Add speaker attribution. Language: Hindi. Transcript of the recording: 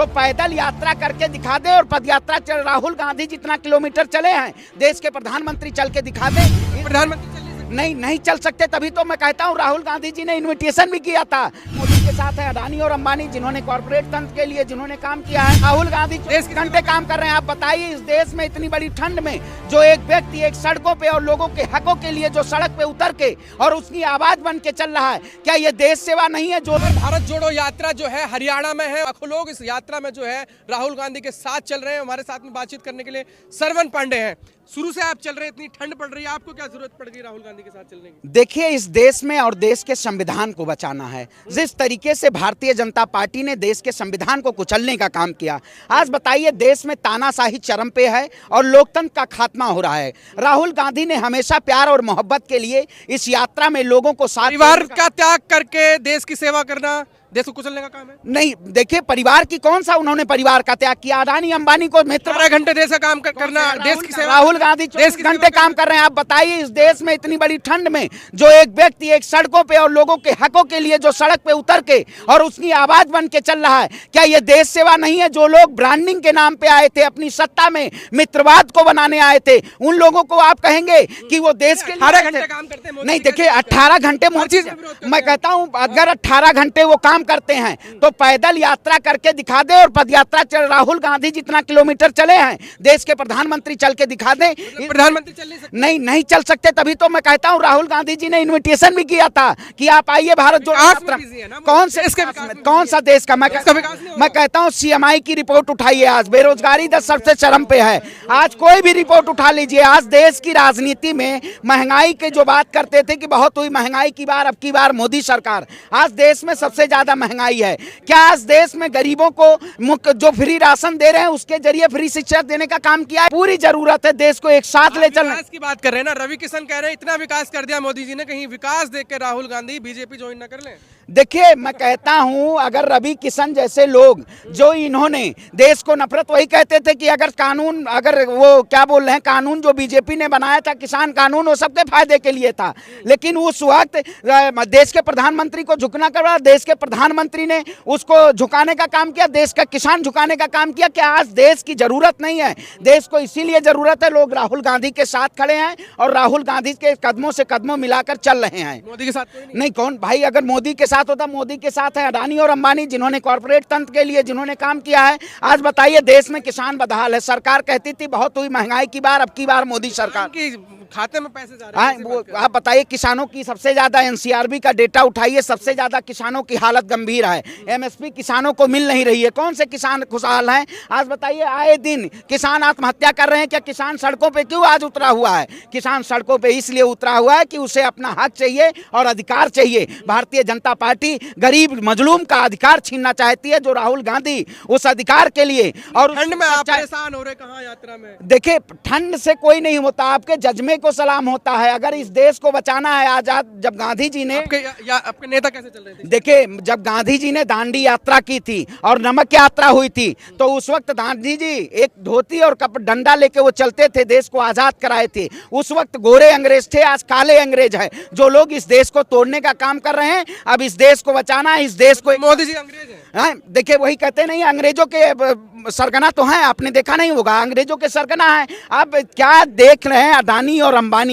Speaker 1: तो पैदल यात्रा करके दिखा दे और पद यात्रा चल राहुल गांधी जितना किलोमीटर चले हैं देश के प्रधानमंत्री चल के दिखा दे।
Speaker 2: प्रधानमंत्री
Speaker 1: नहीं चल सकते, तभी तो मैं कहता हूँ राहुल गांधी जी ने इनविटेशन भी किया था। मोदी के साथ है अडानी और अंबानी जिन्होंने कॉर्पोरेट तंत्र के लिए जिन्होंने काम किया है। राहुल गांधी 24 घंटे काम कर रहे हैं। आप बताइए इस देश में इतनी बड़ी ठंड में जो एक व्यक्ति एक सड़कों पे और लोगों के हकों के लिए जो सड़क पे उतर के और उसकी आवाज बन के चल रहा है, क्या ये देश सेवा नहीं है? जो
Speaker 2: भारत जोड़ो यात्रा जो है हरियाणा में है, लाखों लोग इस यात्रा में जो है राहुल गांधी के साथ चल रहे हैं। हमारे साथ में बातचीत करने के लिए सरवन पांडे हैं। शुरू से आप चल रहे हैं, इतनी ठंड पड़ रही है, आपको क्या जरूरत पड़ गई राहुल गांधी के साथ चलने की?
Speaker 1: देखिए इस देश में और देश के संविधान को बचाना है। जिस तरीके से भारतीय जनता पार्टी ने देश के संविधान को कुचलने का काम किया, आज बताइए देश में तानाशाही चरम पे है और लोकतंत्र का खात्मा हो रहा है। राहुल गांधी ने हमेशा प्यार और मोहब्बत के लिए इस यात्रा में लोगों को साथ
Speaker 2: परिवार का त्याग करके देश की सेवा करना देश को कुचलने का काम है?
Speaker 1: नहीं, देखिए परिवार की कौन सा उन्होंने परिवार का त्याग किया? अडानी अंबानी को मित्र
Speaker 2: 12 घंटे देश का काम करना, देश की सेवा।
Speaker 1: राहुल गांधी 24 घंटे काम कर रहे हैं। आप बताइए इस देश में इतनी बड़ी ठंड में जो एक व्यक्ति एक सड़कों पे और लोगों के हकों के लिए जो सड़क पे उतर के और उसकी आवाज बन के चल रहा है, क्या ये देश सेवा नहीं है? जो लोग ब्रांडिंग के नाम पे आए थे, अपनी सत्ता में मित्रवाद को बनाने आए थे, उन लोगों को आप कहेंगे कि वो देश के
Speaker 2: 18 घंटे काम करते हैं?
Speaker 1: नहीं, देखिए 18 घंटे मैं कहता हूं अगर 18 घंटे वो काम करते हैं तो पैदल यात्रा करके दिखा दे और पद यात्रा चल राहुल गांधी जितना किलोमीटर चले हैं देश के प्रधानमंत्री चल के दिखा दे।
Speaker 2: प्रधानमंत्री चल
Speaker 1: नहीं चल सकते, तभी तो मैं कहता हूं राहुल गांधी जी ने इनविटेशन भी किया था कि आप आइए भारत जोड़ो यात्रा। कौन सा देश का? मैं कहता हूं सीएमआई की रिपोर्ट उठाइए। आज बेरोजगारी दर सबसे चरम पे है। आज कोई भी रिपोर्ट उठा लीजिए। आज देश की राजनीति में महंगाई के जो बात करते थे कि बहुत हुई महंगाई की बार, अब की बार मोदी सरकार। आज देश में सबसे ज्यादा महंगाई है। क्या आज देश में गरीबों को जो फ्री राशन दे रहे हैं उसके जरिए फ्री शिक्षा देने का काम किया है? पूरी जरूरत है देश को एक साथ ले चलने
Speaker 2: की। बात कर रहे हैं ना, रवि किशन कह रहे हैं इतना विकास कर दिया मोदी जी ने, कहीं विकास देख के राहुल गांधी बीजेपी ज्वाइन न कर ले।
Speaker 1: देखिए मैं कहता हूं अगर रवि किशन जैसे लोग जो इन्होंने देश को नफरत, वही कहते थे कि अगर कानून, अगर वो क्या बोल रहे हैं, कानून जो बीजेपी ने बनाया था किसान कानून, वो सबके फायदे के लिए था। लेकिन उस वक्त देश के प्रधानमंत्री को झुकना करवा, देश के प्रधानमंत्री ने उसको झुकाने का काम किया, देश का किसान झुकाने का काम किया। क्या आज देश की जरूरत नहीं है? देश को इसीलिए जरूरत है, लोग राहुल गांधी के साथ खड़े हैं और राहुल गांधी के कदमों से कदमों मिलाकर चल रहे हैं।
Speaker 2: मोदी के साथ
Speaker 1: नहीं, कौन भाई? अगर मोदी के साथ होता, मोदी के साथ है अडानी और अंबानी जिन्होंने कॉर्पोरेट तंत्र के लिए जिन्होंने काम किया है। आज बताइए देश में किसान बदहाल है। सरकार कहती थी बहुत हुई महंगाई की बार, अब की बार मोदी सरकार
Speaker 2: की खाते में पैसे जा रहे हैं।
Speaker 1: वो आप बताइए किसानों की सबसे ज्यादा एनसीआरबी का डेटा उठाइए, सबसे ज्यादा किसानों की हालत गंभीर है। एमएसपी किसानों को मिल नहीं रही है। कौन से किसान खुशहाल हैं? आज बताइए आए दिन किसान आत्महत्या कर रहे हैं। क्या किसान सड़कों पे क्यों आज उतरा हुआ है? किसान सड़कों पे इसलिए उतरा हुआ है कि उसे अपना हक चाहिए और अधिकार चाहिए। भारतीय जनता पार्टी गरीब मजलूम का अधिकार छीनना चाहती है, जो राहुल गांधी उस अधिकार के लिए। और
Speaker 2: ठंड में आप परेशान हो रहे, कहाँ यात्रा में?
Speaker 1: देखिए ठंड से कोई नहीं होता, आपके जज्बे को सलाम होता है। अगर इस देश को बचाना है, आजाद जब गांधी जी ने
Speaker 2: आपके नेता कैसे चल रहे थे?
Speaker 1: देखिए जब गांधी जी ने दांडी यात्रा की थी और नमक यात्रा हुई थी, तो उस वक्त गांधी जी एक धोती और डंडा लेके वो चलते थे, देश को आजाद कराए थे। उस वक्त गोरे अंग्रेज थे, आज काले अंग्रेज है जो लोग इस देश को तोड़ने का काम कर रहे हैं। अब इस देश को बचाना है, इस देश को।
Speaker 2: मोदी जी अंग्रेज हैं?
Speaker 1: देखिए वही कहते नहीं, अंग्रेजों के सरगना तो हैं, आपने देखा नहीं होगा, अंग्रेजों के सरगना है। आप क्या देख रहे हैं अडानी और अंबानी?